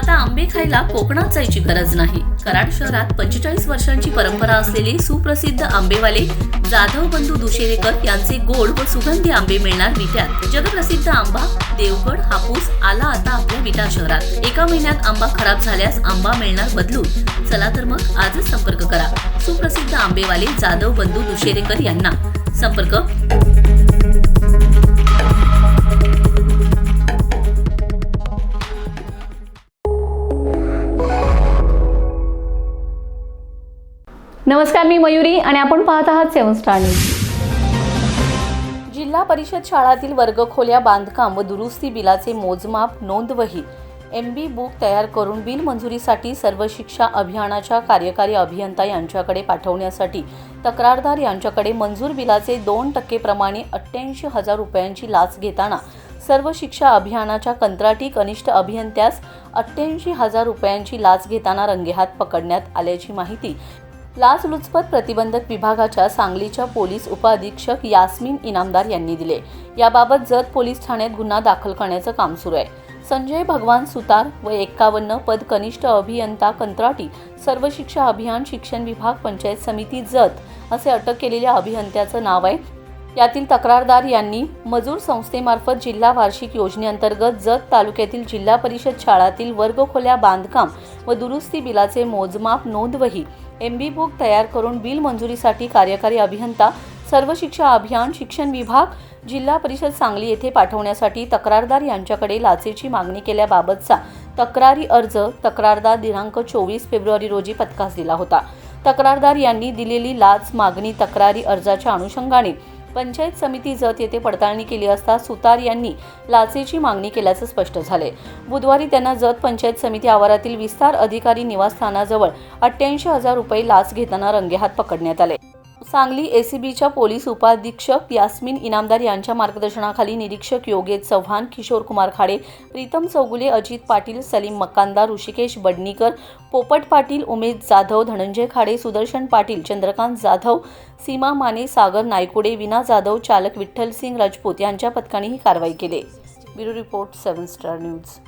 आता आंबे खायला कोकणात जायची गरज नाही। कराड शहरात 45 वर्षांची परंपरा असलेले सुप्रसिद्ध आंबेवाले जाधव बंधू दुशेरेकर यांचे गोड व सुगंधी आंबे मिळणार विट्यात। जगप्रसिद्ध आंबा देवगड हापूस आला आता आपल्या विटा शहरात। एका महिन्यात आंबा खराब झाल्यास आंबा मिळणार बदलून। चला तर मग आजच संपर्क करा सुप्रसिद्ध आंबेवाले जाधव बंधू दुशेरेकर यांना। संपर्क नमस्कार, मी मयुरी आणि आपण पाहत आहात 7 स्टार न्यूज। जिल्हा परिषद शाळातील वर्गखोल्या बांधकाम व दुरुस्ती बिलाचे मोजमाप नोंदवही MB बुक तयार करून बिल मंजुरीसाठी सर्व शिक्षा अभियानाच्या कार्यकारी अभियंता यांच्याकडे पाठवण्यासाठी तक्रारदार यांच्याकडे मंजूर बिलाचे 2% प्रमाणे 88,000 रुपयांची लाच घेताना सर्व शिक्षा अभियानाच्या कंत्राटी कनिष्ठ अभियंत्यास 88,000 रुपयांची लाच घेताना रंगेहात पकडण्यात आल्याची माहिती लाचलुचपत प्रतिबंधक विभागाच्या सांगलीच्या पोलीस उपअधीक्षक यास्मिन इनामदार यांनी दिले। याबाबत जत पोलीस ठाण्यात गुन्हा दाखल करण्याचं काम सुरू आहे। संजय भगवान सुतार व 51 पद कनिष्ठ अभियंता कंत्राटी सर्व शिक्षा अभियान शिक्षण विभाग पंचायत समिती जत असे अटक केलेल्या अभियंत्याचं नाव आहे। यातील तक्रारदार यांनी मजूर संस्थेमार्फत जिल्हा वार्षिक योजनेअंतर्गत जत तालुक्यातील जिल्हा परिषद शाळातील वर्गखोल्या बांधकाम व दुरुस्ती बिलाचे मोजमाप नोंदवही MB बुक तयार करून बिल मंजुरीसाठी कार्यकारी अभियंता सर्व शिक्षा अभियान शिक्षण विभाग जिल्हा परिषद सांगली येथे पाठवण्यासाठी तक्रारदार यांच्याकडे लाचेची मागणी केल्याबाबतचा तक्रारी अर्ज तक्रारदार दिनांक 24 फेब्रुवारी रोजी पथकास दिला होता। तक्रारदार यांनी दिलेली लाच मागणी तक्रारी अर्जाच्या अनुषंगाने पंचायत समिती जत येथे पडताळणी केली असता सुतार यांनी लाचेची मागणी केल्याचं स्पष्ट झाले। बुधवारी त्यांना जत पंचायत समिती आवारातील विस्तार अधिकारी निवासस्थानाजवळ 88,000 रुपये लाच घेताना रंगेहात पकडण्यात आले। सांगली ACBच्या पोलीस उपाधीक्षक यास्मिन इनामदार यांच्या मार्गदर्शनाखाली निरीक्षक योगेश चव्हाण, किशोर कुमार खाडे, प्रीतम चौगुले, अजित पाटील, सलीम मक्कांदार, ऋषिकेश बडनीकर, पोपट पाटील, उमेश जाधव, धनंजय खाडे, सुदर्शन पाटील, चंद्रकांत जाधव, सीमा माने, सागर नायकुडे, विना जाधव, चालक विठ्ठल सिंग राजपूत यांच्या पथकाने ही कारवाई केली। Bureau report 7 star news.